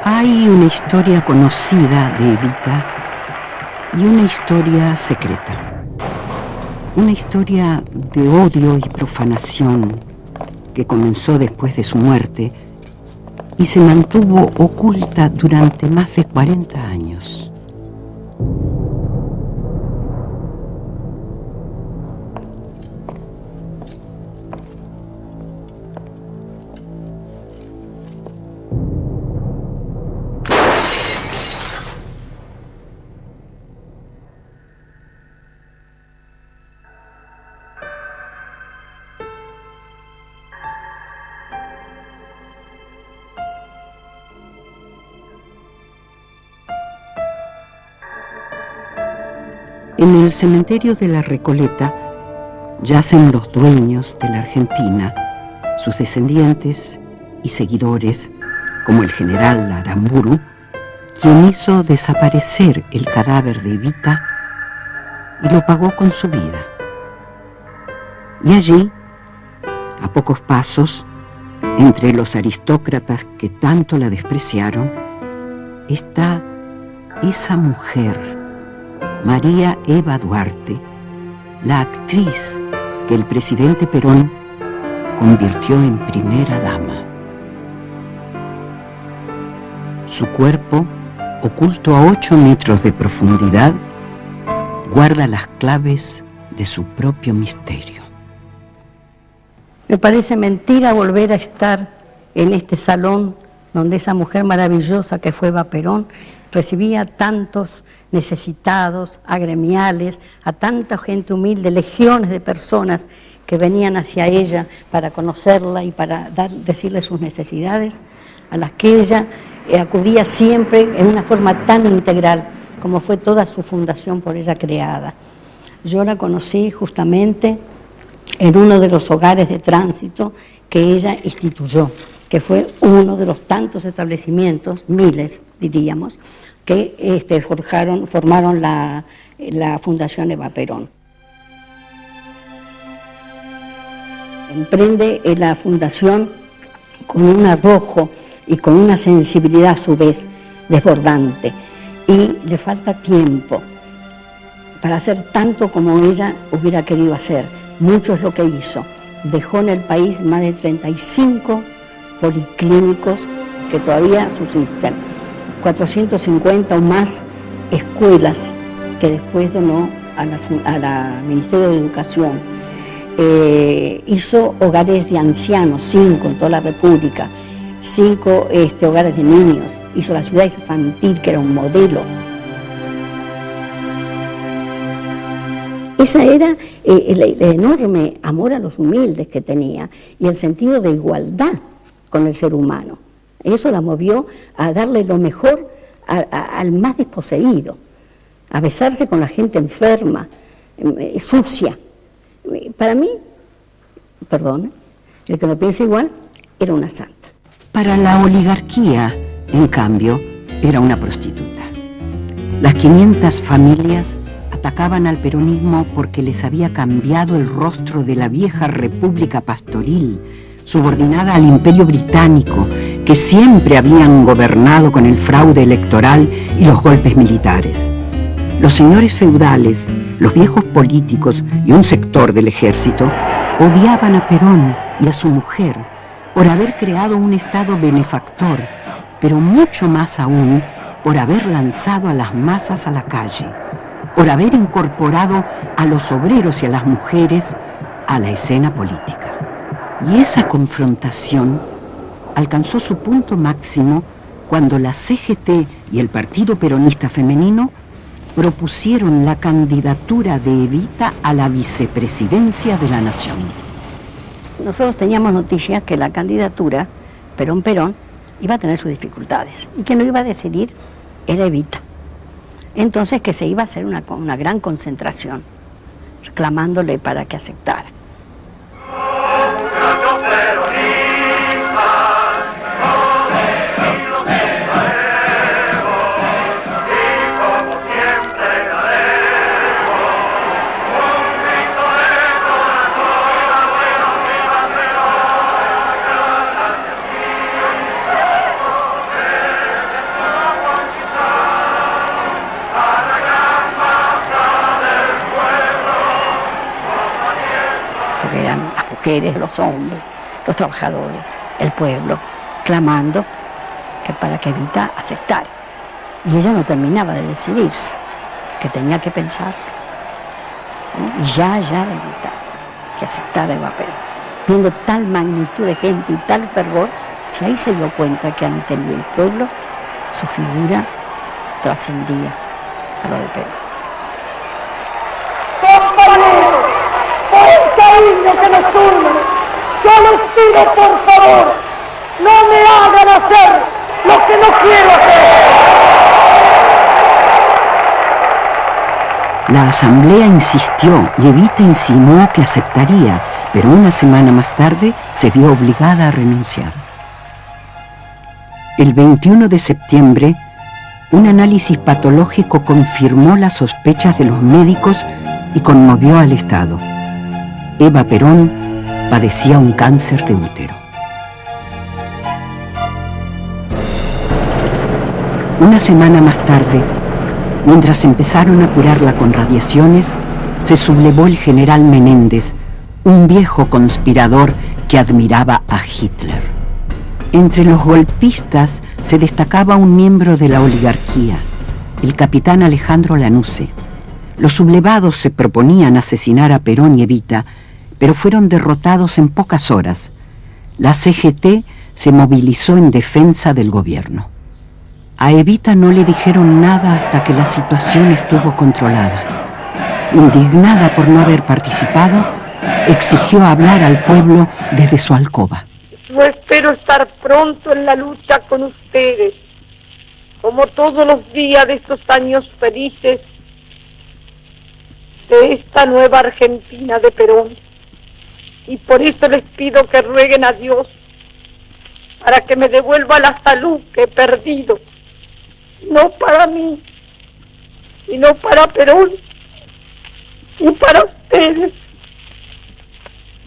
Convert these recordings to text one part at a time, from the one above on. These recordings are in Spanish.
Hay una historia conocida de Evita y una historia secreta. Una historia de odio y profanación que comenzó después de su muerte y se mantuvo oculta durante más de 40 años. En el cementerio de la Recoleta yacen los dueños de la Argentina, sus descendientes y seguidores, como el general Aramburu, quien hizo desaparecer el cadáver de Evita y lo pagó con su vida. Y allí, a pocos pasos, entre los aristócratas que tanto la despreciaron, está esa mujer, María Eva Duarte, la actriz que el presidente Perón convirtió en primera dama. Su cuerpo, oculto a 8 metros de profundidad, guarda las claves de su propio misterio. Me parece mentira volver a estar en este salón donde esa mujer maravillosa que fue Eva Perón recibía a tantos necesitados, agremiales, a tanta gente humilde, legiones de personas que venían hacia ella para conocerla y para decirle sus necesidades, a las que ella acudía siempre en una forma tan integral como fue toda su fundación por ella creada. Yo la conocí justamente en uno de los hogares de tránsito que ella instituyó, que fue uno de los tantos establecimientos, miles diríamos, que formaron la Fundación Eva Perón. Emprende la fundación con un arrojo y con una sensibilidad a su vez desbordante, y le falta tiempo para hacer tanto como ella hubiera querido hacer. Mucho es lo que hizo. Dejó en el país más de 35 policlínicos que todavía subsisten, 450 o más escuelas que después donó a la Ministerio de Educación. Hizo hogares de ancianos, 5 en toda la República, 5 hogares de niños. Hizo la ciudad infantil, que era un modelo. Esa era el enorme amor a los humildes que tenía y el sentido de igualdad con el ser humano. Eso la movió a darle lo mejor al más desposeído, a besarse con la gente enferma, sucia. Para mí, perdón, el que no piensa igual, era una santa. Para la oligarquía, en cambio, era una prostituta. Las 500 familias atacaban al peronismo porque les había cambiado el rostro de la vieja república pastoril, subordinada al imperio británico, que siempre habían gobernado con el fraude electoral y los golpes militares. Los señores feudales, los viejos políticos y un sector del ejército odiaban a Perón y a su mujer por haber creado un Estado benefactor, pero mucho más aún por haber lanzado a las masas a la calle, por haber incorporado a los obreros y a las mujeres a la escena política. Y esa confrontación alcanzó su punto máximo cuando la CGT y el Partido Peronista Femenino propusieron la candidatura de Evita a la vicepresidencia de la Nación. Nosotros teníamos noticias que la candidatura Perón-Perón iba a tener sus dificultades y que no iba a decidir era Evita. Entonces que se iba a hacer una gran concentración reclamándole para que aceptara. porque eran las mujeres, los hombres, los trabajadores, el pueblo, clamando para que Evita aceptara. Y ella no terminaba de decidirse, que tenía que pensar. Y ya Evita, que aceptara Eva Perón. Viendo tal magnitud de gente y tal fervor, si ahí se dio cuenta que ante el pueblo su figura trascendía a lo de Perón. Compañeros, por el cariño que nos une, yo les pido por favor, no me hagan hacer lo que no quiero hacer. La asamblea insistió y Evita insinuó que aceptaría, pero una semana más tarde se vio obligada a renunciar. El 21 de septiembre, un análisis patológico confirmó las sospechas de los médicos y conmovió al Estado. Eva Perón padecía un cáncer de útero. Una semana más tarde, mientras empezaron a curarla con radiaciones, se sublevó el general Menéndez, un viejo conspirador que admiraba a Hitler. Entre los golpistas se destacaba un miembro de la oligarquía, el capitán Alejandro Lanusse. Los sublevados se proponían asesinar a Perón y Evita, pero fueron derrotados en pocas horas. La CGT se movilizó en defensa del gobierno. A Evita no le dijeron nada hasta que la situación estuvo controlada. Indignada por no haber participado, exigió hablar al pueblo desde su alcoba. Yo espero estar pronto en la lucha con ustedes, como todos los días de estos años felices de esta nueva Argentina de Perón. Y por eso les pido que rueguen a Dios para que me devuelva la salud que he perdido. No para mí, sino para Perón y para ustedes,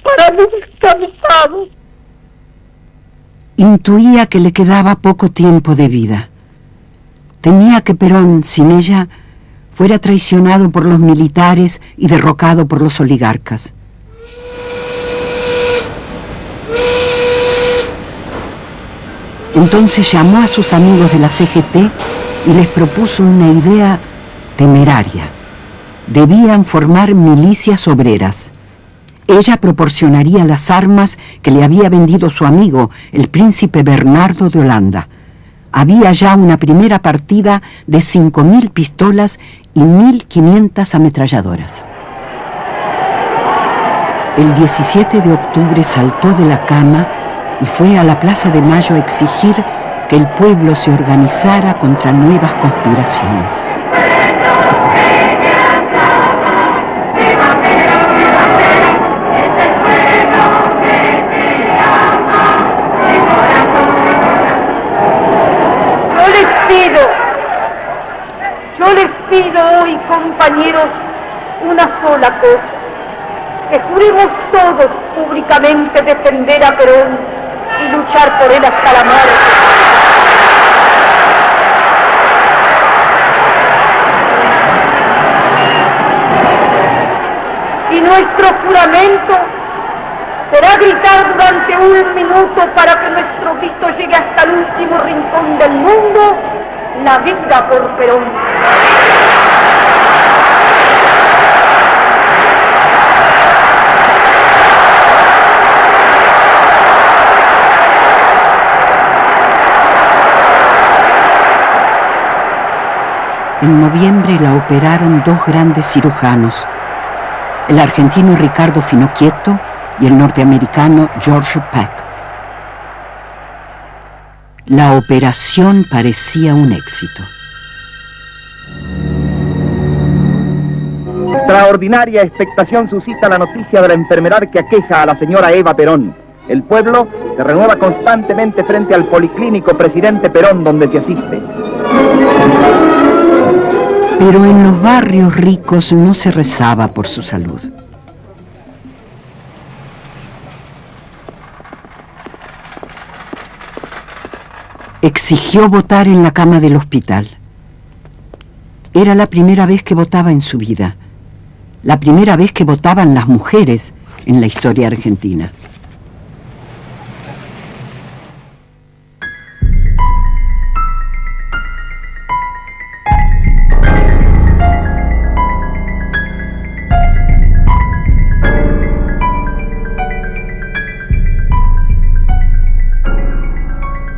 para los cansados. Intuía que le quedaba poco tiempo de vida. Temía que Perón, sin ella, fuera traicionado por los militares y derrocado por los oligarcas. Entonces llamó a sus amigos de la CGT y les propuso una idea temeraria. Debían formar milicias obreras. Ella proporcionaría las armas que le había vendido su amigo, el príncipe Bernardo de Holanda. Había ya una primera partida de 5.000 pistolas y 1.500 ametralladoras. El 17 de octubre saltó de la cama y fue a la Plaza de Mayo a exigir que el pueblo se organizara contra nuevas conspiraciones. Yo les pido hoy, compañeros, una sola cosa: que juremos todos públicamente defender a Perón y luchar por él hasta la muerte. Y nuestro juramento será gritar durante 1 minuto para que nuestro grito llegue hasta el último rincón del mundo: la vida por Perón. En noviembre la operaron 2 grandes cirujanos, el argentino Ricardo Finocchietto y el norteamericano George Peck. La operación parecía un éxito. Extraordinaria expectación suscita la noticia de la enfermedad que aqueja a la señora Eva Perón. El pueblo se renueva constantemente frente al policlínico Presidente Perón donde se asiste. Pero en los barrios ricos no se rezaba por su salud. Exigió votar en la cama del hospital. Era la primera vez que votaba en su vida. La primera vez que votaban las mujeres en la historia argentina.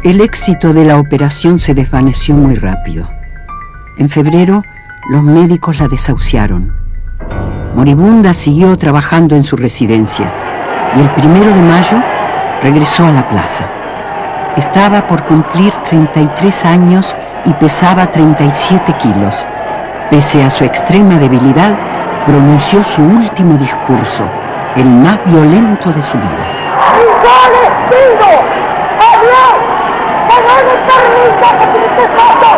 El éxito de la operación se desvaneció muy rápido. En febrero, los médicos la desahuciaron. Moribunda siguió trabajando en su residencia y el 1 de mayo regresó a la plaza. Estaba por cumplir 33 años y pesaba 37 kilos. Pese a su extrema debilidad, pronunció su último discurso, el más violento de su vida. ¡Yo les pido a Dios que no me permita que criticando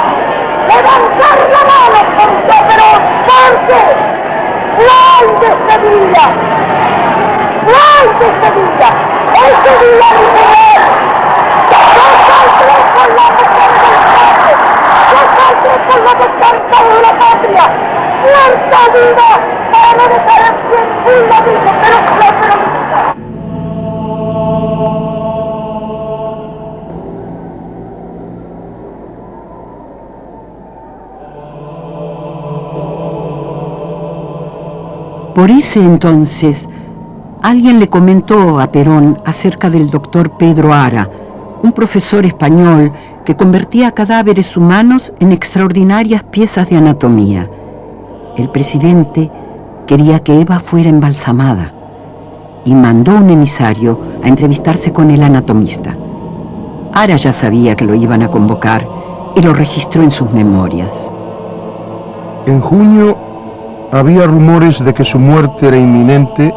levantar la mano contra Perón, porque no hay de Sevilla, no hay de Sevilla, ese día de poder, yo saldré por la defensa del pueblo, yo saldré por la defensa de la patria, muerta vida para no dejar el pie en la vida, pero la peronista. Por ese entonces, alguien le comentó a Perón acerca del doctor Pedro Ara, un profesor español que convertía cadáveres humanos en extraordinarias piezas de anatomía. El presidente quería que Eva fuera embalsamada y mandó un emisario a entrevistarse con el anatomista. Ara ya sabía que lo iban a convocar y lo registró en sus memorias. En junio había rumores de que su muerte era inminente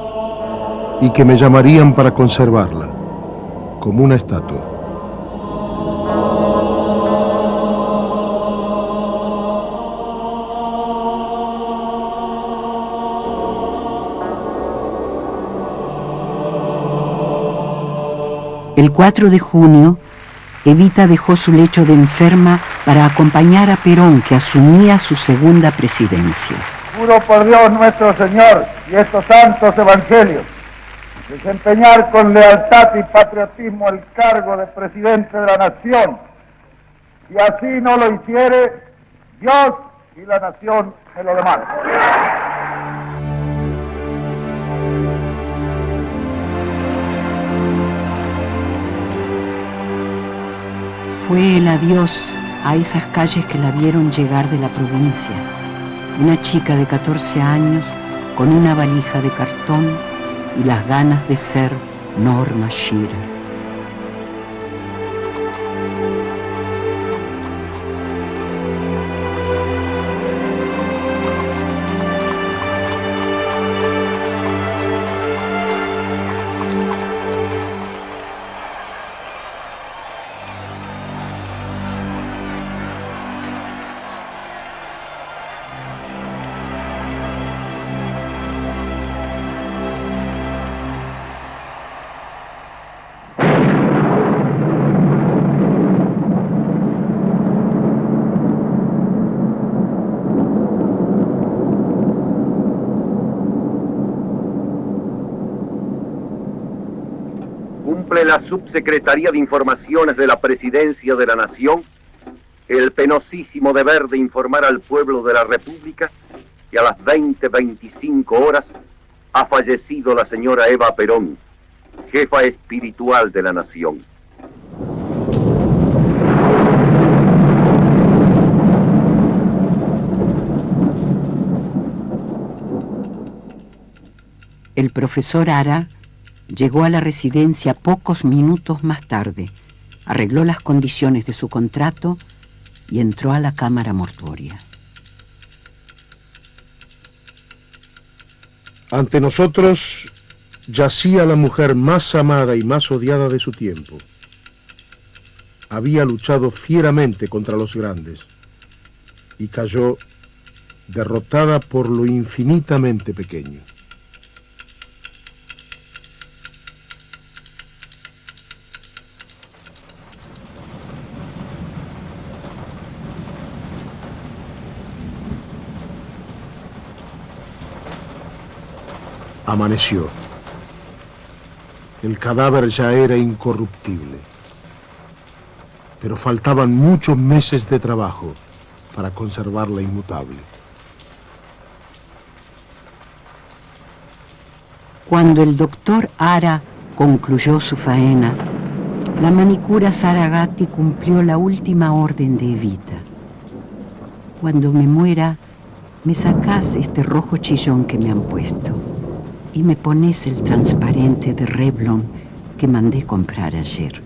y que me llamarían para conservarla, como una estatua. El 4 de junio, Evita dejó su lecho de enferma para acompañar a Perón, que asumía su segunda presidencia. Juro por Dios nuestro Señor y estos santos evangelios desempeñar con lealtad y patriotismo el cargo de presidente de la nación. Si así no lo hiciere, Dios y la nación me lo demandan. Fue el adiós a esas calles que la vieron llegar de la provincia. Una chica de 14 años con una valija de cartón y las ganas de ser Norma Shearer. Cumple la Subsecretaría de Informaciones de la Presidencia de la Nación el penosísimo deber de informar al pueblo de la República que a las 20:25 horas ha fallecido la señora Eva Perón, jefa espiritual de la nación. El profesor Ara llegó a la residencia pocos minutos más tarde, arregló las condiciones de su contrato y entró a la cámara mortuoria. Ante nosotros yacía la mujer más amada y más odiada de su tiempo. Había luchado fieramente contra los grandes y cayó derrotada por lo infinitamente pequeño. Amaneció. El cadáver ya era incorruptible, pero faltaban muchos meses de trabajo para conservarla inmutable. Cuando el doctor Ara concluyó su faena, la manicura Saragatti cumplió la última orden de Evita. Cuando me muera, me sacás este rojo chillón que me han puesto y me pones el transparente de Revlon que mandé comprar ayer.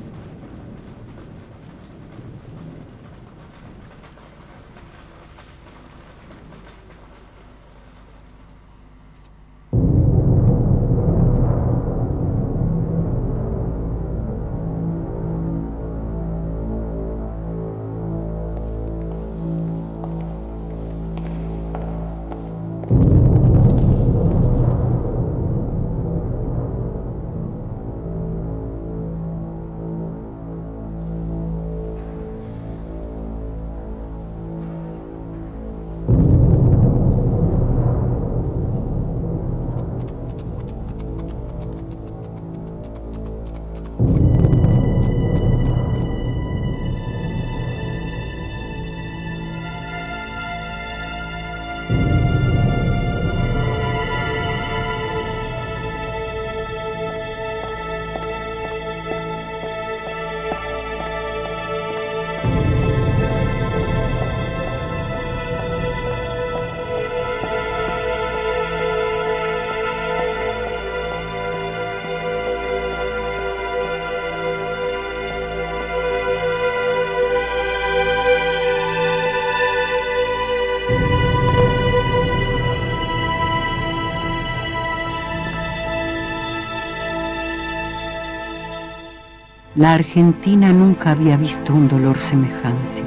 La Argentina nunca había visto un dolor semejante.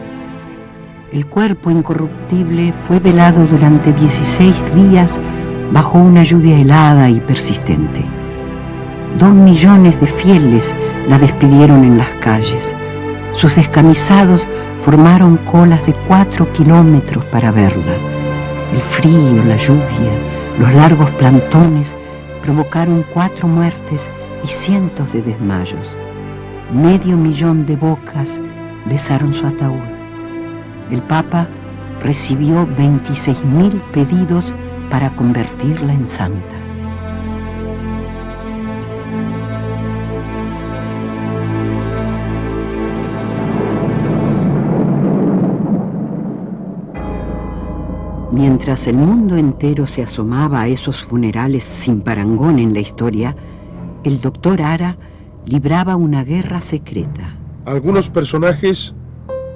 El cuerpo incorruptible fue velado durante 16 días bajo una lluvia helada y persistente. 2 millones de fieles la despidieron en las calles. Sus descamisados formaron colas de 4 kilómetros para verla. El frío, la lluvia, los largos plantones provocaron 4 muertes y cientos de desmayos. 500.000 de bocas besaron su ataúd. El Papa recibió 26.000 pedidos para convertirla en santa. Mientras el mundo entero se asomaba a esos funerales sin parangón en la historia, el doctor Ara libraba una guerra secreta. Algunos personajes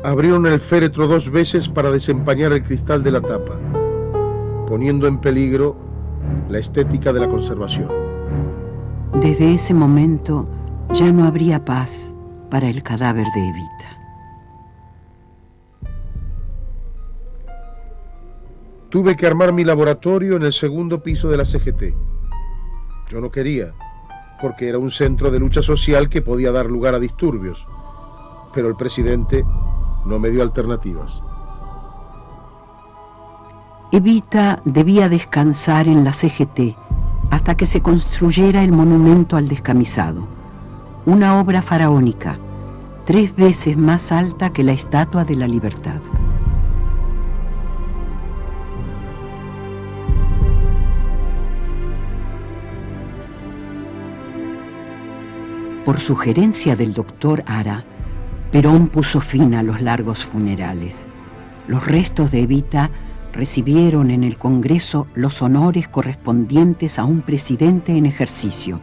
abrieron el féretro 2 veces para desempañar el cristal de la tapa, poniendo en peligro la estética de la conservación. Desde ese momento ya no habría paz para el cadáver de Evita. Tuve que armar mi laboratorio en el 2º piso de la CGT. Yo no quería, porque era un centro de lucha social que podía dar lugar a disturbios, pero el presidente no me dio alternativas. Evita debía descansar en la CGT hasta que se construyera el monumento al descamisado, una obra faraónica, 3 veces más alta que la Estatua de la Libertad. Por sugerencia del doctor Ara, Perón puso fin a los largos funerales. Los restos de Evita recibieron en el Congreso los honores correspondientes a un presidente en ejercicio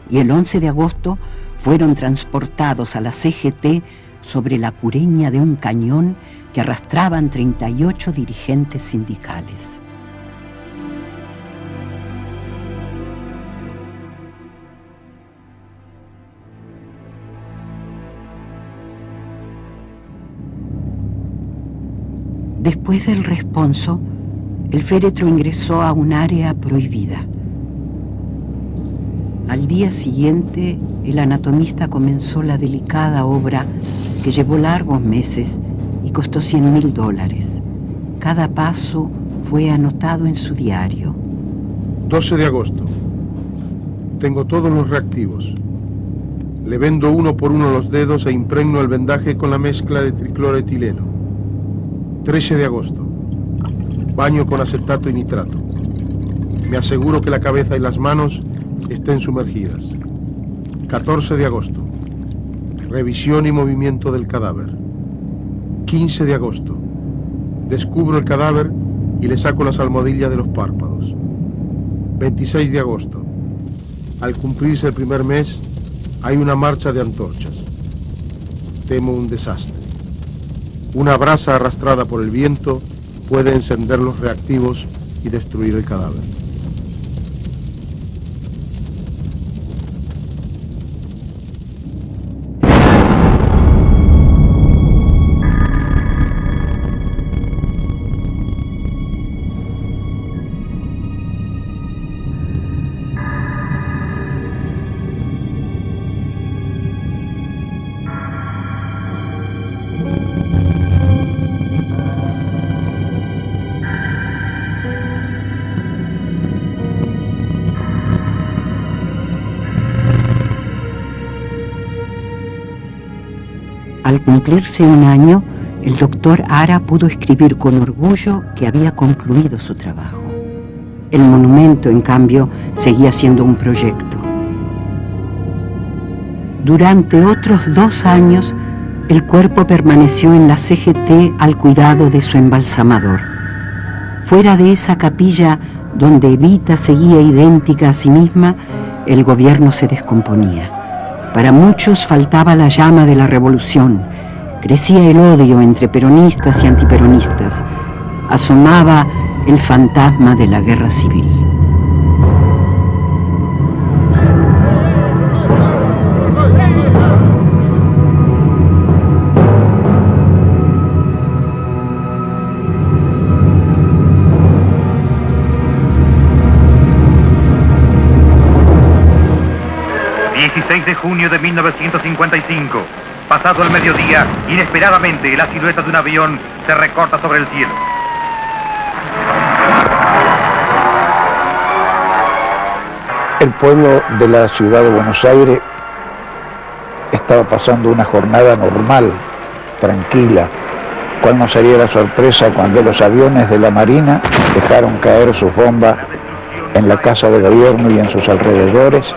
y el 11 de agosto fueron transportados a la CGT sobre la cureña de un cañón que arrastraban 38 dirigentes sindicales. Después del responso, el féretro ingresó a un área prohibida. Al día siguiente, el anatomista comenzó la delicada obra que llevó largos meses y costó $100.000. Cada paso fue anotado en su diario. 12 de agosto. Tengo todos los reactivos. Le vendo uno por uno los dedos e impregno el vendaje con la mezcla de tricloretileno. 13 de agosto. Baño con acetato y nitrato. Me aseguro que la cabeza y las manos estén sumergidas. 14 de agosto. Revisión y movimiento del cadáver. 15 de agosto. Descubro el cadáver y le saco las almohadillas de los párpados. 26 de agosto. Al cumplirse el primer mes, hay una marcha de antorchas. Temo un desastre. Una brasa arrastrada por el viento puede encender los reactivos y destruir el cadáver. Al cumplirse un año, el doctor Ara pudo escribir con orgullo que había concluido su trabajo. El monumento, en cambio, seguía siendo un proyecto. Durante otros 2 años, el cuerpo permaneció en la CGT al cuidado de su embalsamador. Fuera de esa capilla, donde Evita seguía idéntica a sí misma, el gobierno se descomponía. Para muchos faltaba la llama de la revolución. Crecía el odio entre peronistas y antiperonistas. Asomaba el fantasma de la guerra civil. De junio de 1955. Pasado el mediodía, inesperadamente la silueta de un avión se recorta sobre el cielo. El pueblo de la ciudad de Buenos Aires estaba pasando una jornada normal, tranquila, cual no sería la sorpresa cuando los aviones de la Marina dejaron caer sus bombas en la Casa de Gobierno y en sus alrededores,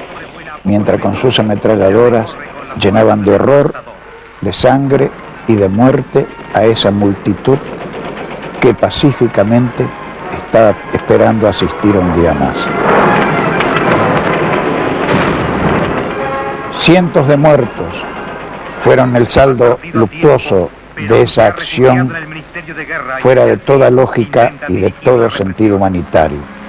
mientras con sus ametralladoras llenaban de horror, de sangre y de muerte a esa multitud que pacíficamente estaba esperando asistir un día más. Cientos de muertos fueron el saldo luctuoso de esa acción fuera de toda lógica y de todo sentido humanitario.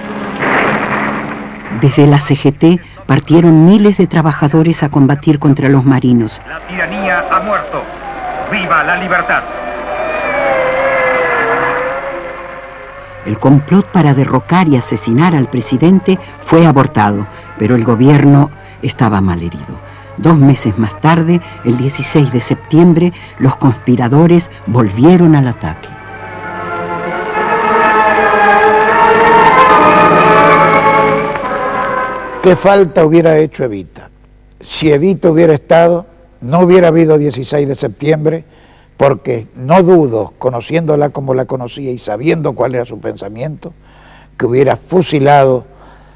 Desde la CGT partieron miles de trabajadores a combatir contra los marinos. La tiranía ha muerto. ¡Viva la libertad! El complot para derrocar y asesinar al presidente fue abortado, pero el gobierno estaba malherido. 2 meses más tarde, el 16 de septiembre, los conspiradores volvieron al ataque. ¿Qué falta hubiera hecho Evita? Si Evita hubiera estado, no hubiera habido 16 de septiembre, porque no dudo, conociéndola como la conocía y sabiendo cuál era su pensamiento, que hubiera fusilado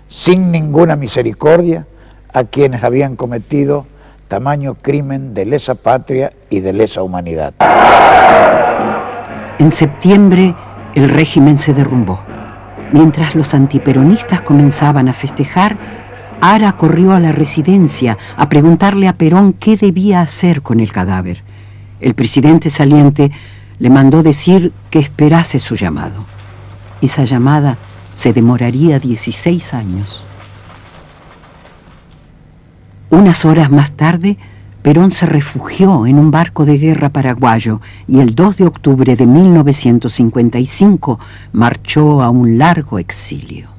sin ninguna misericordia a quienes habían cometido tamaño crimen de lesa patria y de lesa humanidad. En septiembre, el régimen se derrumbó. Mientras los antiperonistas comenzaban a festejar, Ara corrió a la residencia a preguntarle a Perón qué debía hacer con el cadáver. El presidente saliente le mandó decir que esperase su llamado. Esa llamada se demoraría 16 años. Unas horas más tarde, Perón se refugió en un barco de guerra paraguayo y el 2 de octubre de 1955 marchó a un largo exilio.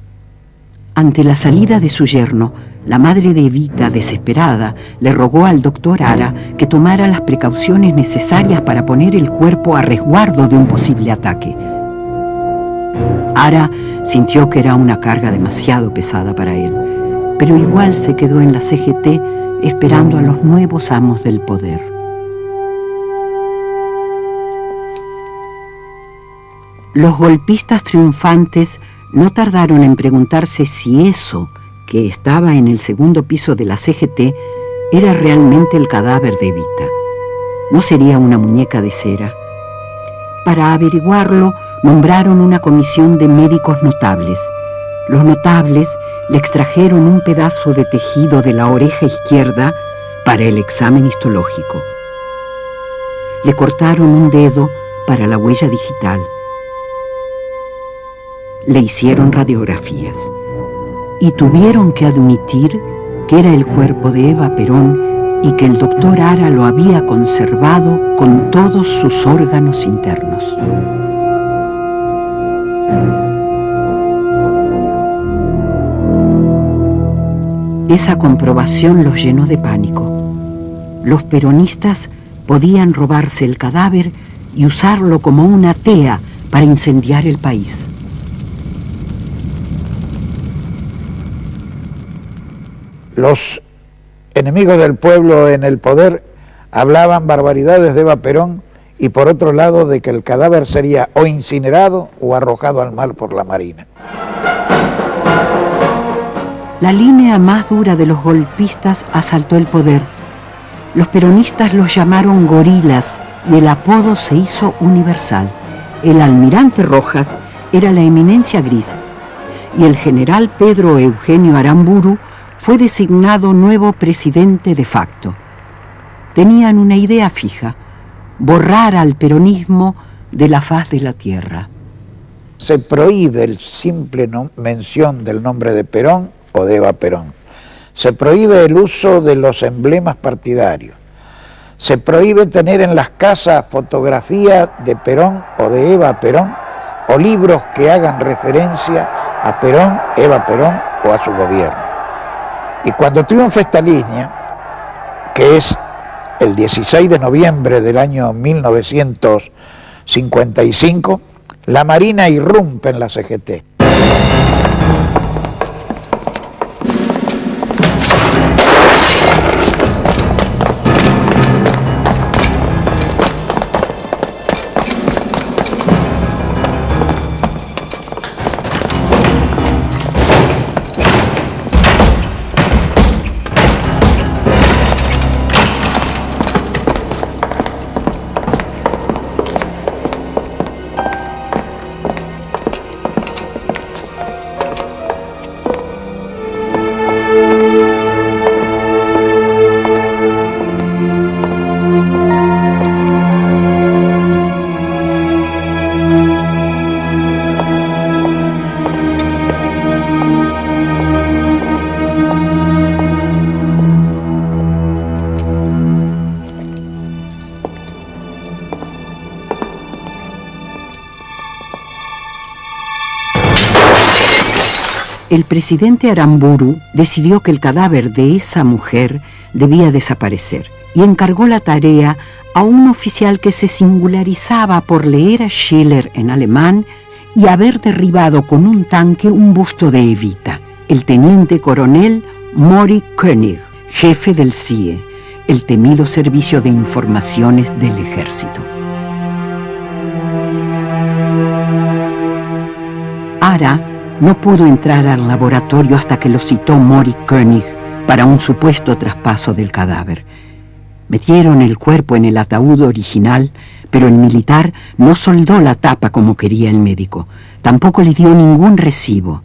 Ante la salida de su yerno, la madre de Evita, desesperada, le rogó al doctor Ara que tomara las precauciones necesarias para poner el cuerpo a resguardo de un posible ataque. Ara sintió que era una carga demasiado pesada para él, pero igual se quedó en la CGT esperando a los nuevos amos del poder. Los golpistas triunfantes no tardaron en preguntarse si eso que estaba en el segundo piso de la CGT era realmente el cadáver de Evita. No sería una muñeca de cera. Para averiguarlo, nombraron una comisión de médicos notables. Los notables le extrajeron un pedazo de tejido de la oreja izquierda para el examen histológico. Le cortaron un dedo para la huella digital. Le hicieron radiografías y tuvieron que admitir que era el cuerpo de Eva Perón y que el doctor Ara lo había conservado con todos sus órganos internos. Esa comprobación los llenó de pánico. Los peronistas podían robarse el cadáver y usarlo como una tea para incendiar el país. Los enemigos del pueblo en el poder hablaban barbaridades de Eva Perón y por otro lado de que el cadáver sería o incinerado o arrojado al mar por la Marina. La línea más dura de los golpistas asaltó el poder. Los peronistas los llamaron gorilas y el apodo se hizo universal. El almirante Rojas era la eminencia gris y el general Pedro Eugenio Aramburu fue designado nuevo presidente de facto. Tenían una idea fija: borrar al peronismo de la faz de la tierra. Se prohíbe el simple mención del nombre de Perón o de Eva Perón. Se prohíbe el uso de los emblemas partidarios. Se prohíbe tener en las casas fotografías de Perón o de Eva Perón o libros que hagan referencia a Perón, Eva Perón o a su gobierno. Y cuando triunfa esta línea, que es el 16 de noviembre del año 1955, la Marina irrumpe en la CGT. El presidente Aramburu decidió que el cadáver de esa mujer debía desaparecer y encargó la tarea a un oficial que se singularizaba por leer a Schiller en alemán y haber derribado con un tanque un busto de Evita, el teniente coronel Mori König, jefe del CIE, el temido Servicio de Informaciones del Ejército. Ara no pudo entrar al laboratorio hasta que lo citó Mori König para un supuesto traspaso del cadáver. Metieron el cuerpo en el ataúd original, pero el militar no soldó la tapa como quería el médico. Tampoco le dio ningún recibo.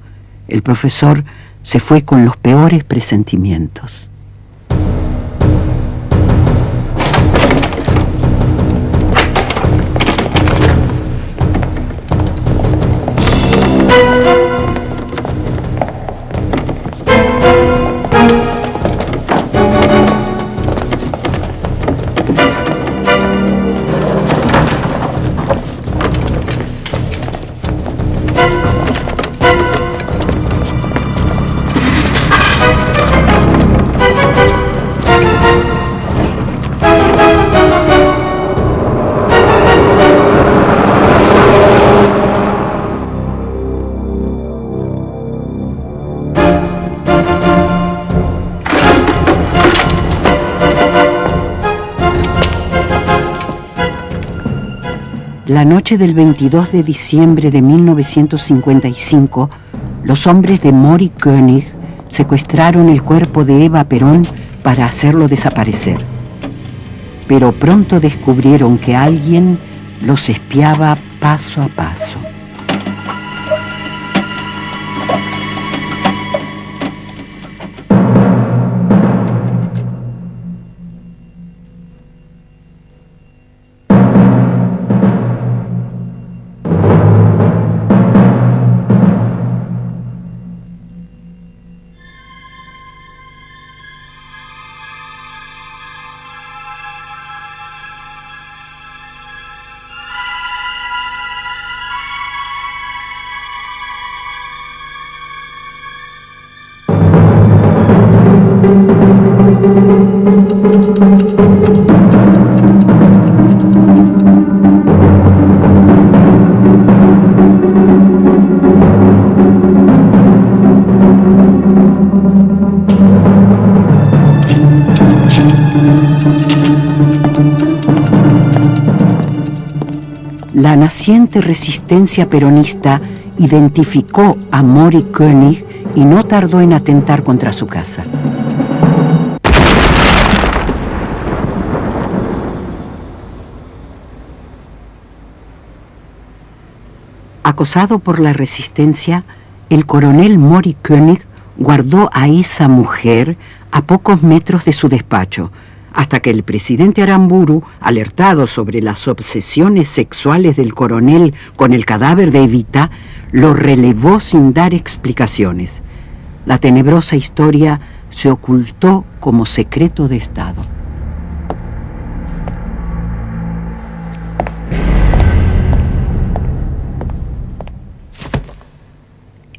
El profesor se fue con los peores presentimientos. La noche del 22 de diciembre de 1955, los hombres de Mori König secuestraron el cuerpo de Eva Perón para hacerlo desaparecer. Pero pronto descubrieron que alguien los espiaba paso a paso. La naciente resistencia peronista identificó a Mori König y no tardó en atentar contra su casa. Acosado por la resistencia, el coronel Mori König guardó a esa mujer a pocos metros de su despacho, hasta que el presidente Aramburu, alertado sobre las obsesiones sexuales del coronel con el cadáver de Evita, lo relevó sin dar explicaciones. La tenebrosa historia se ocultó como secreto de Estado.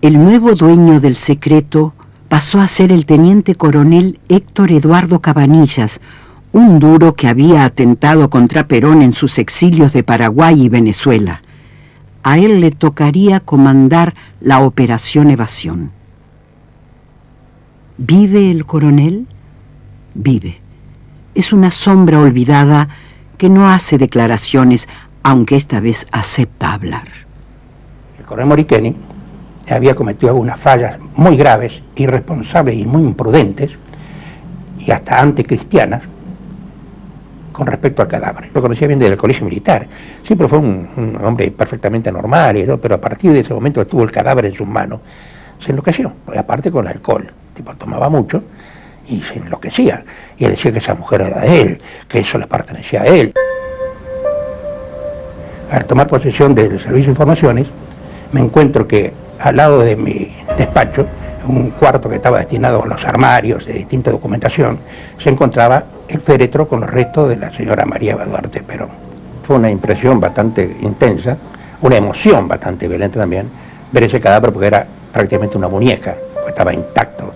El nuevo dueño del secreto pasó a ser el teniente coronel Héctor Eduardo Cabanillas, un duro que había atentado contra Perón en sus exilios de Paraguay y Venezuela. A él le tocaría comandar la Operación Evasión. ¿Vive el coronel? Vive. Es una sombra olvidada que no hace declaraciones, aunque esta vez acepta hablar. El coronel Mori König había cometido algunas fallas muy graves, irresponsables y muy imprudentes, y hasta anticristianas, con respecto al cadáver. Lo conocía bien desde el colegio militar. Siempre fue un hombre perfectamente normal, ¿no? Pero a partir de ese momento que tuvo el cadáver en sus manos, se enloqueció, aparte con el alcohol. El tipo tomaba mucho y se enloquecía. Y él decía que esa mujer era de él, que eso le pertenecía a él. Al tomar posesión del Servicio de Informaciones, me encuentro que al lado de mi despacho, un cuarto que estaba destinado a los armarios de distinta documentación, se encontraba el féretro con los restos de la señora María Duarte Perón. Fue una impresión bastante intensa, una emoción bastante violenta también, ver ese cadáver porque era prácticamente una muñeca, estaba intacto.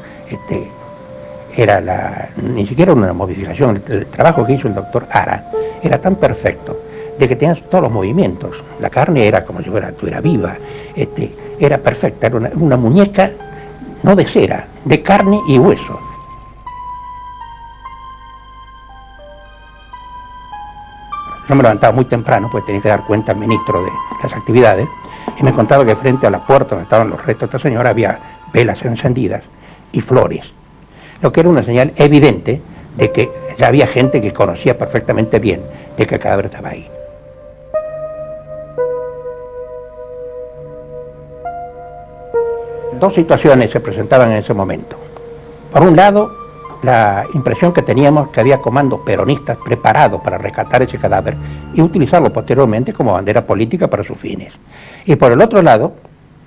Ni siquiera una modificación, el trabajo que hizo el doctor Ara era tan perfecto, de que tenías todos los movimientos, la carne era como si estuviera viva, era perfecta, era una muñeca no de cera, de carne y hueso. Yo me levantaba muy temprano, pues tenía que dar cuenta al ministro de las actividades, y me encontraba que frente a la puerta donde estaban los restos de esta señora había velas encendidas y flores, lo que era una señal evidente de que ya había gente que conocía perfectamente bien de que el cadáver estaba ahí. Dos situaciones se presentaban en ese momento. Por un lado, la impresión que teníamos que había comandos peronistas preparados para rescatar ese cadáver y utilizarlo posteriormente como bandera política para sus fines. Y por el otro lado,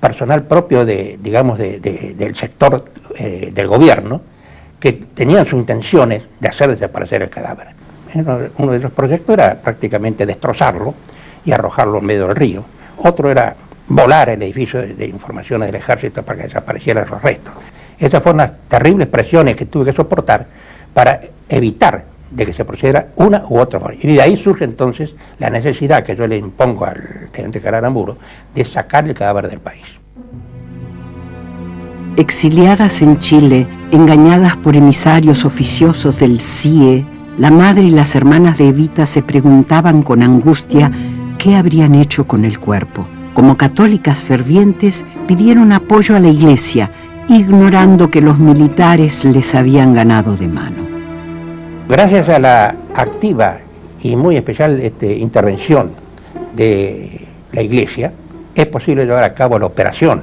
personal propio del sector del gobierno, que tenían sus intenciones de hacer desaparecer el cadáver. Uno de esos proyectos era prácticamente destrozarlo y arrojarlo en medio del río. Otro era volar el edificio de informaciones del ejército para que desaparecieran los restos. Esas fueron las terribles presiones que tuve que soportar para evitar de que se procediera una u otra forma. Y de ahí surge entonces la necesidad que yo le impongo al teniente Aramburu de sacar el cadáver del país. Exiliadas en Chile, engañadas por emisarios oficiosos del CIE, la madre y las hermanas de Evita se preguntaban con angustia qué habrían hecho con el cuerpo. Como católicas fervientes, pidieron apoyo a la Iglesia, ignorando que los militares les habían ganado de mano. Gracias a la activa y muy especial intervención de la Iglesia, es posible llevar a cabo la operación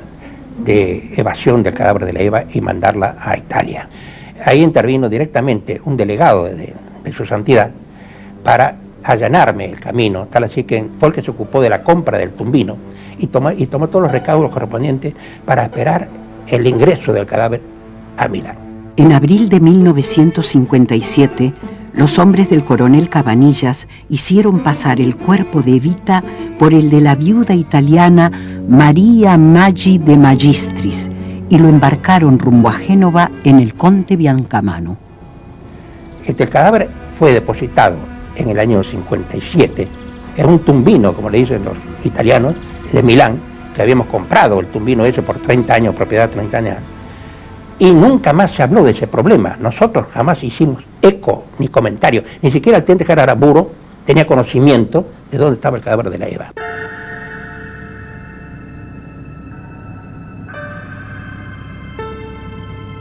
de evasión del cadáver de la Eva y mandarla a Italia. Ahí intervino directamente un delegado de su santidad para allanarme el camino, tal así que fue el que se ocupó de la compra del tumbino y tomó todos los recaudos correspondientes para esperar el ingreso del cadáver a Milán. En abril de 1957, los hombres del coronel Cabanillas hicieron pasar el cuerpo de Evita por el de la viuda italiana Maria Maggi de Magistris y lo embarcaron rumbo a Génova en el Conte Biancamano. El cadáver fue depositado en el año 57 en un tumbino, como le dicen los italianos, de Milán, que habíamos comprado el tumbino ese por 30 años, propiedad 30 años, y nunca más se habló de ese problema. Nosotros jamás hicimos eco ni comentario, ni siquiera el teniente general Aramburu tenía conocimiento de dónde estaba el cadáver de la Eva.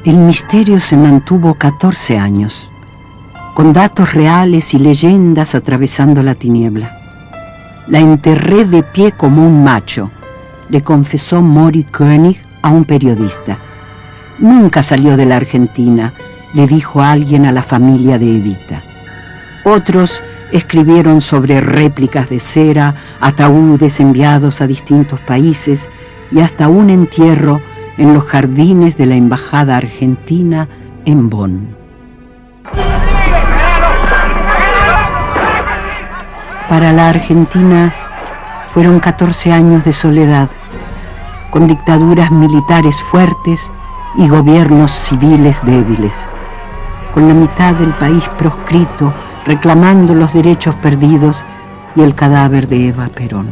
El misterio se mantuvo 14 años, con datos reales y leyendas atravesando la tiniebla. La enterré de pie como un macho, le confesó Mori Koenig a un periodista. Nunca salió de la Argentina, le dijo alguien a la familia de Evita. Otros escribieron sobre réplicas de cera, ataúdes enviados a distintos países y hasta un entierro en los jardines de la Embajada Argentina en Bonn. Para la Argentina fueron 14 años de soledad, con dictaduras militares fuertes y gobiernos civiles débiles, con la mitad del país proscrito reclamando los derechos perdidos y el cadáver de Eva Perón.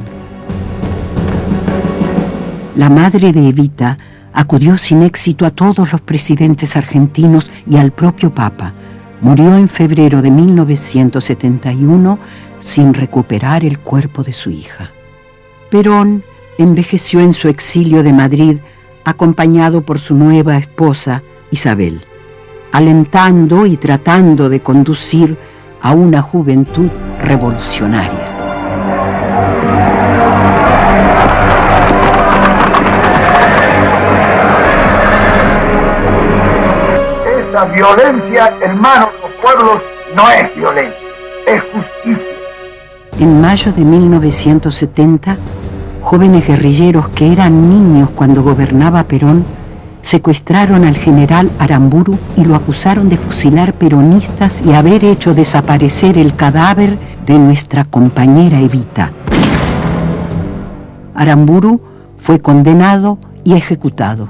La madre de Evita acudió sin éxito a todos los presidentes argentinos y al propio Papa. Murió en febrero de 1971 sin recuperar el cuerpo de su hija. Perón envejeció en su exilio de Madrid, acompañado por su nueva esposa, Isabel, alentando y tratando de conducir a una juventud revolucionaria. Esa violencia, hermanos, los pueblos, no es violencia, es justicia. En mayo de 1970, jóvenes guerrilleros que eran niños cuando gobernaba Perón secuestraron al general Aramburu y lo acusaron de fusilar peronistas y haber hecho desaparecer el cadáver de nuestra compañera Evita. Aramburu fue condenado y ejecutado.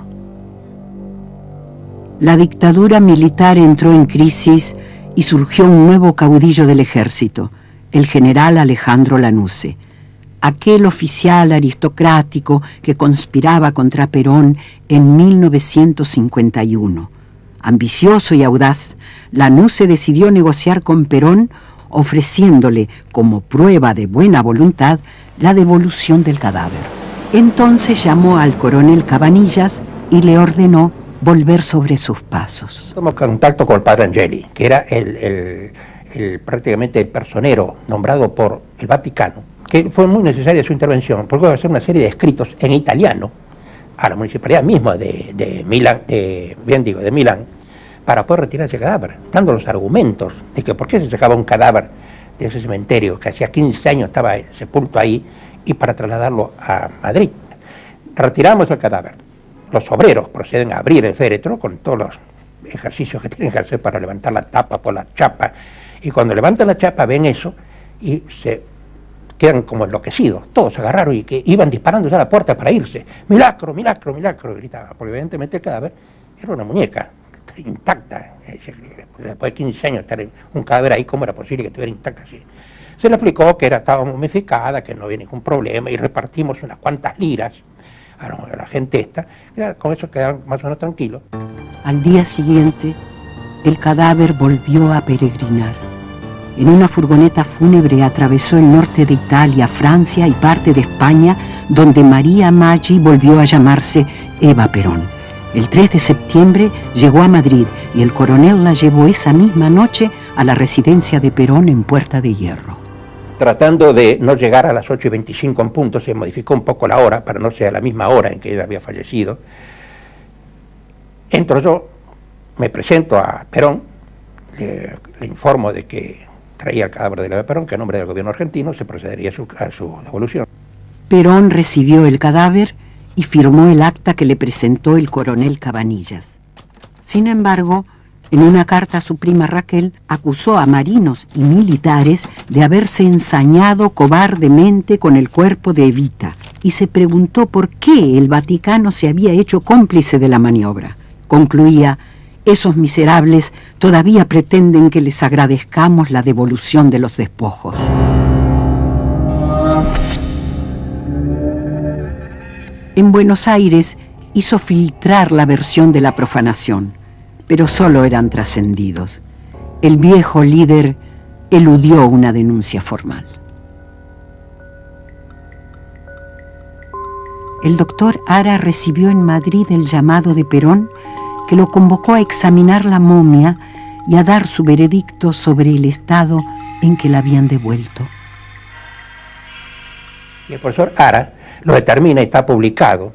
La dictadura militar entró en crisis y surgió un nuevo caudillo del ejército, el general Alejandro Lanusse, aquel oficial aristocrático que conspiraba contra Perón en 1951. Ambicioso y audaz, Lanusse decidió negociar con Perón, ofreciéndole como prueba de buena voluntad la devolución del cadáver. Entonces llamó al coronel Cabanillas y le ordenó volver sobre sus pasos. Tomamos contacto con el padre Angeli, que era prácticamente el personero nombrado por el Vaticano, que fue muy necesaria su intervención, porque iba a hacer una serie de escritos en italiano a la municipalidad misma de Milán, para poder retirar ese cadáver, dando los argumentos de que por qué se sacaba un cadáver de ese cementerio que hacía 15 años estaba sepulto ahí, y para trasladarlo a Madrid. Retiramos el cadáver. Los obreros proceden a abrir el féretro con todos los ejercicios que tienen que hacer para levantar la tapa por la chapa, y cuando levantan la chapa ven eso y se quedan como enloquecidos. Todos se agarraron y que iban disparándose a la puerta para irse. ¡Milagro, milagro, milagro!, gritaba, porque evidentemente el cadáver era una muñeca intacta. Después de 15 años estar un cadáver ahí, ¿cómo era posible que estuviera intacta así? Se le explicó que estaba momificada, que no había ningún problema, y repartimos unas cuantas liras a la gente esta, con eso quedaron más o menos tranquilos. Al día siguiente, el cadáver volvió a peregrinar. en una furgoneta fúnebre atravesó el norte de Italia, Francia y parte de España, donde María Maggi volvió a llamarse Eva Perón. El 3 de septiembre llegó a Madrid y el coronel la llevó esa misma noche a la residencia de Perón en Puerta de Hierro. Tratando de no llegar a las 8:25 en punto, se modificó un poco la hora para no ser a la misma hora en que ella había fallecido. Entro yo, me presento a Perón, le informo de que traía el cadáver de Eva Perón, que a nombre del gobierno argentino se procedería a su devolución. Perón recibió el cadáver y firmó el acta que le presentó el coronel Cabanillas. Sin embargo, en una carta a su prima Raquel, acusó a marinos y militares de haberse ensañado cobardemente con el cuerpo de Evita y se preguntó por qué el Vaticano se había hecho cómplice de la maniobra. Concluía: esos miserables todavía pretenden que les agradezcamos la devolución de los despojos. En Buenos Aires hizo filtrar la versión de la profanación, pero solo eran trascendidos. El viejo líder eludió una denuncia formal. El doctor Ara recibió en Madrid el llamado de Perón, que lo convocó a examinar la momia y a dar su veredicto sobre el estado en que la habían devuelto. Y el profesor Ara lo determina y está publicado,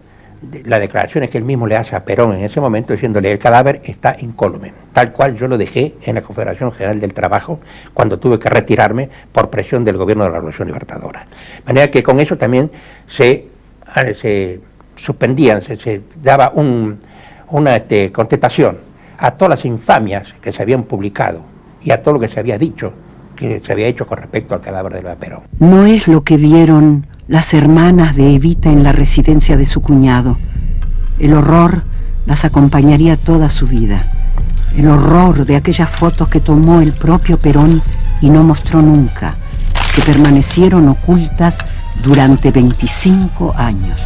las declaraciones que él mismo le hace a Perón en ese momento, diciéndole: el cadáver está incólume, tal cual yo lo dejé en la Confederación General del Trabajo cuando tuve que retirarme por presión del gobierno de la Revolución Libertadora. De manera que con eso también se suspendían, se daba una contestación a todas las infamias que se habían publicado y a todo lo que se había dicho, que se había hecho con respecto al cadáver de Eva Perón. No es lo que vieron las hermanas de Evita en la residencia de su cuñado. El horror las acompañaría toda su vida. El horror de aquellas fotos que tomó el propio Perón y no mostró nunca, que permanecieron ocultas durante 25 años.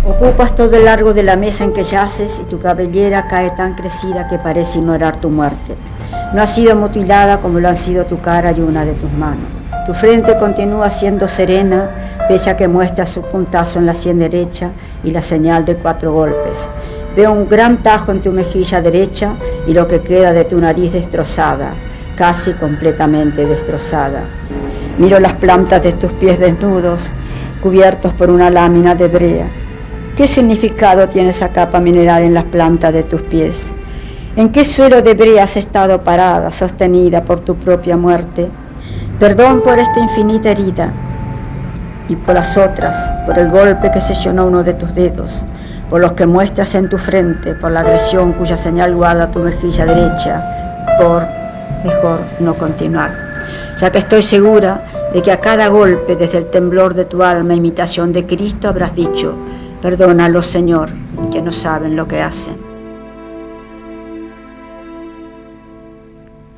Ocupas todo el largo de la mesa en que yaces y tu cabellera cae tan crecida que parece ignorar tu muerte. No ha sido mutilada como lo han sido tu cara y una de tus manos. Tu frente continúa siendo serena, pese a que muestra su puntazo en la sien derecha y la señal de 4 golpes. Veo un gran tajo en tu mejilla derecha y lo que queda de tu nariz destrozada, casi completamente destrozada. Miro las plantas de tus pies desnudos, cubiertos por una lámina de brea. ¿Qué significado tiene esa capa mineral en las plantas de tus pies? ¿En qué suelo de brea has estado parada, sostenida por tu propia muerte? Perdón por esta infinita herida y por las otras, por el golpe que sesionó uno de tus dedos, por los que muestras en tu frente, por la agresión cuya señal guarda tu mejilla derecha, por mejor no continuar, ya que estoy segura de que a cada golpe, desde el temblor de tu alma, imitación de Cristo, habrás dicho: perdónalos, Señor, que no saben lo que hacen.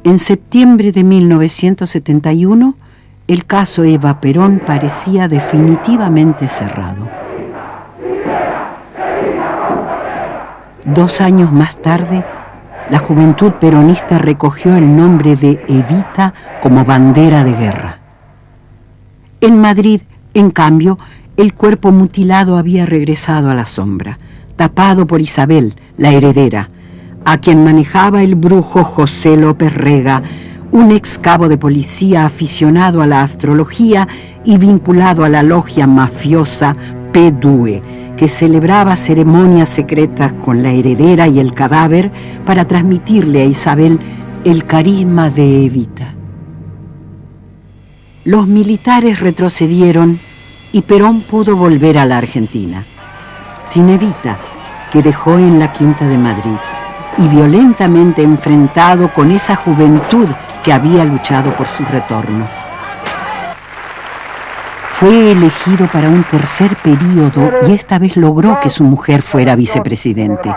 En septiembre de 1971, el caso Eva Perón parecía definitivamente cerrado. 2 años más tarde, la juventud peronista recogió el nombre de Evita como bandera de guerra. En Madrid, en cambio, el cuerpo mutilado había regresado a la sombra, tapado por Isabel, la heredera, a quien manejaba el brujo José López Rega, un ex cabo de policía aficionado a la astrología y vinculado a la logia mafiosa P2, que celebraba ceremonias secretas con la heredera y el cadáver para transmitirle a Isabel el carisma de Evita. Los militares retrocedieron y Perón pudo volver a la Argentina, sin Evita, que dejó en la Quinta de Madrid, y violentamente enfrentado con esa juventud que había luchado por su retorno. Fue elegido para un tercer periodo y esta vez logró que su mujer fuera vicepresidente,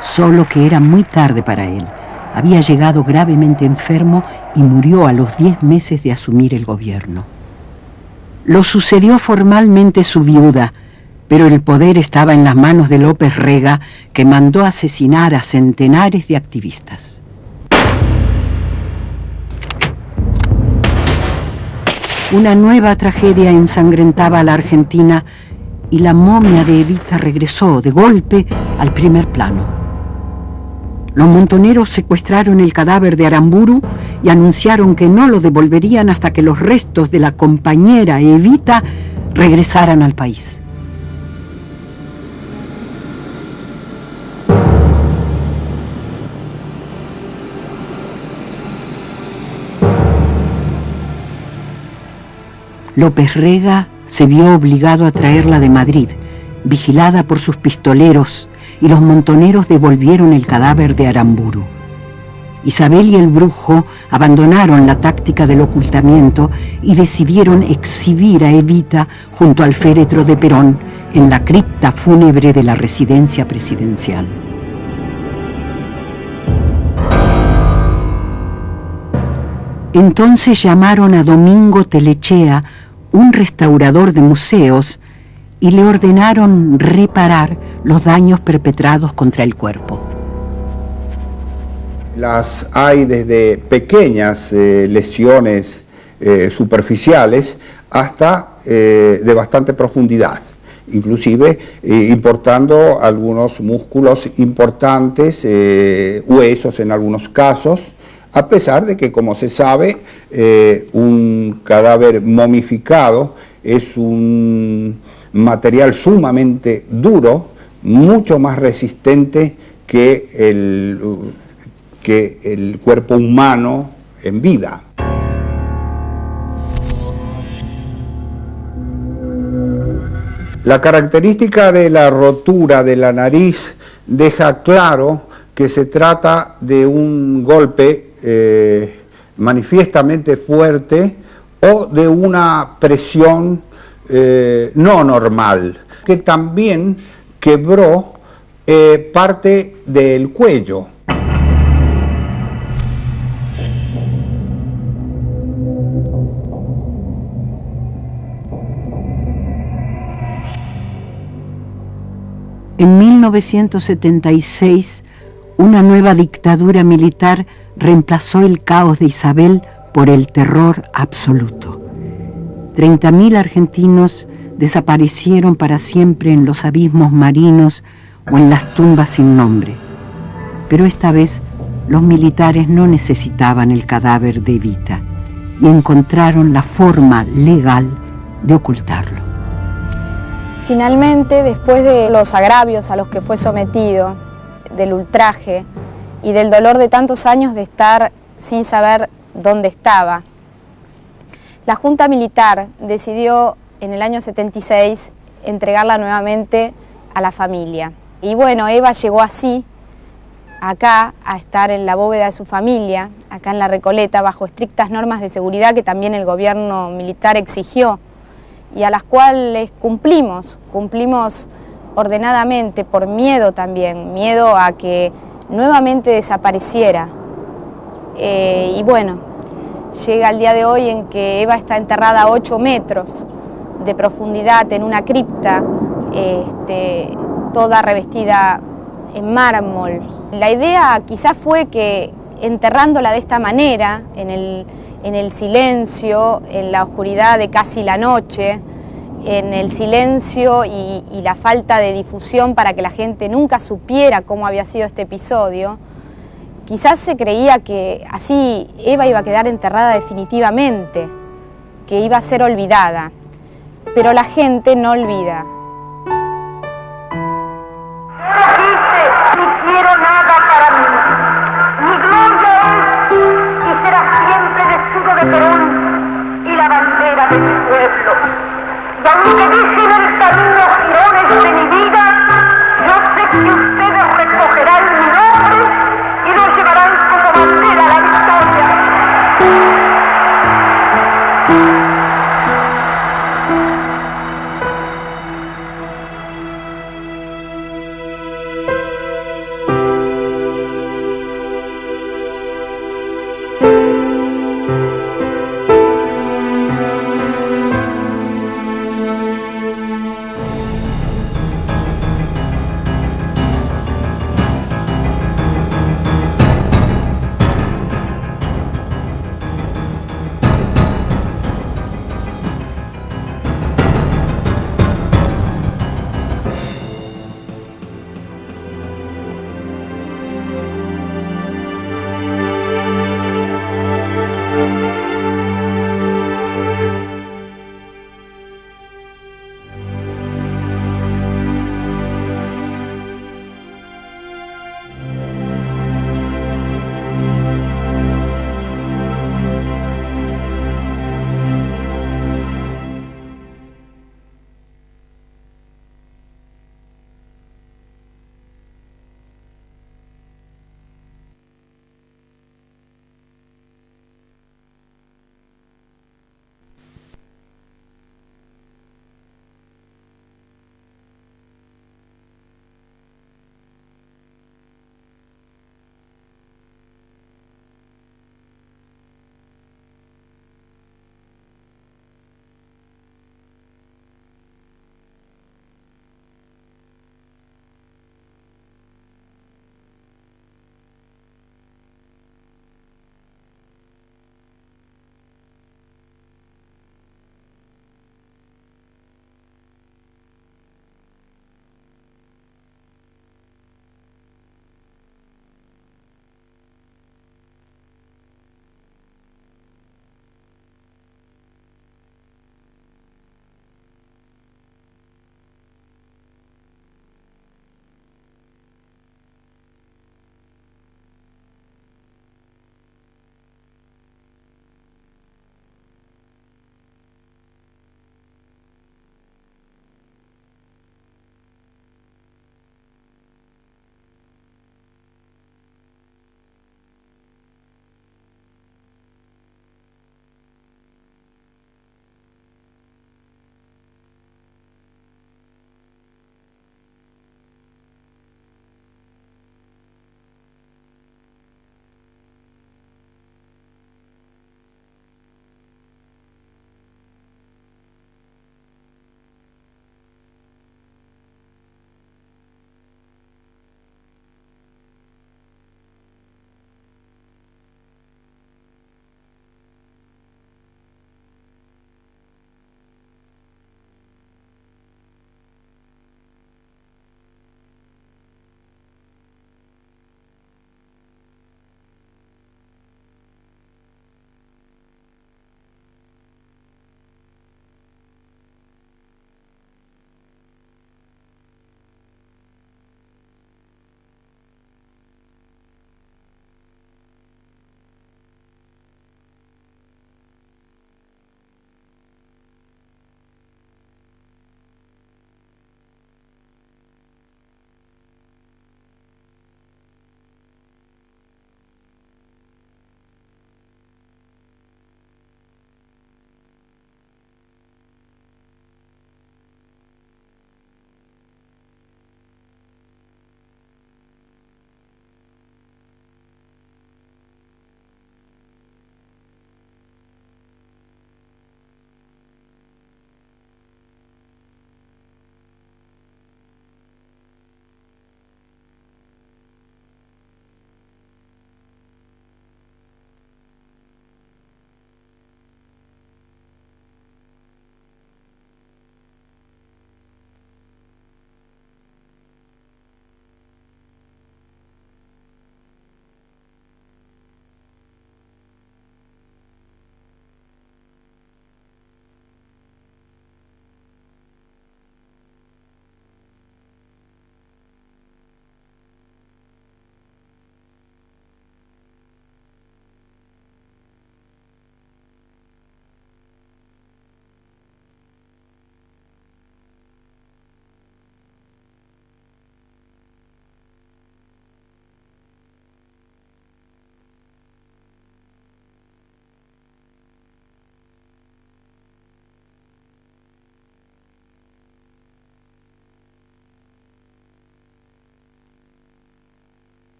solo que era muy tarde para él. Había llegado gravemente enfermo y murió a los 10 meses de asumir el gobierno. Lo sucedió formalmente su viuda, pero el poder estaba en las manos de López Rega, que mandó asesinar a centenares de activistas. Una nueva tragedia ensangrentaba a la Argentina y la momia de Evita regresó de golpe al primer plano. Los montoneros secuestraron el cadáver de Aramburu y anunciaron que no lo devolverían hasta que los restos de la compañera Evita regresaran al país. López Rega se vio obligado a traerla de Madrid, vigilada por sus pistoleros, y los montoneros devolvieron el cadáver de Aramburu. Isabel y el brujo abandonaron la táctica del ocultamiento y decidieron exhibir a Evita junto al féretro de Perón en la cripta fúnebre de la residencia presidencial. Entonces llamaron a Domingo Telechea, un restaurador de museos, y le ordenaron reparar los daños perpetrados contra el cuerpo. Las hay desde pequeñas lesiones superficiales hasta de bastante profundidad, inclusive importando algunos músculos importantes, huesos en algunos casos, a pesar de que, como se sabe, un cadáver momificado es un material sumamente duro, mucho más resistente que el cuerpo humano en vida. La característica de la rotura de la nariz deja claro que se trata de un golpe manifiestamente fuerte o de una presión no normal, que también quebró parte del cuello. En 1976, una nueva dictadura militar reemplazó el caos de Isabel por el terror absoluto. 30.000 argentinos desaparecieron para siempre en los abismos marinos o en las tumbas sin nombre. Pero esta vez los militares no necesitaban el cadáver de Evita y encontraron la forma legal de ocultarlo. Finalmente, después de los agravios a los que fue sometido, del ultraje y del dolor de tantos años de estar sin saber dónde estaba, la Junta Militar decidió en el año 76 entregarla nuevamente a la familia. Y bueno, Eva llegó así, acá, a estar en la bóveda de su familia, acá en La Recoleta, bajo estrictas normas de seguridad que también el gobierno militar exigió y a las cuales cumplimos ordenadamente, por miedo también, miedo a que nuevamente desapareciera. Y bueno, llega el día de hoy en que Eva está enterrada a 8 metros de profundidad en una cripta, toda revestida en mármol. La idea quizás fue que enterrándola de esta manera, en el silencio, en la oscuridad de casi la noche, en el silencio y la falta de difusión para que la gente nunca supiera cómo había sido este episodio, quizás se creía que así Eva iba a quedar enterrada definitivamente, que iba a ser olvidada, pero la gente no olvida. No quiero nada para mí. Mi gloria es y será siempre el escudo de Perón y la bandera de mi pueblo. Y aunque dicen el camino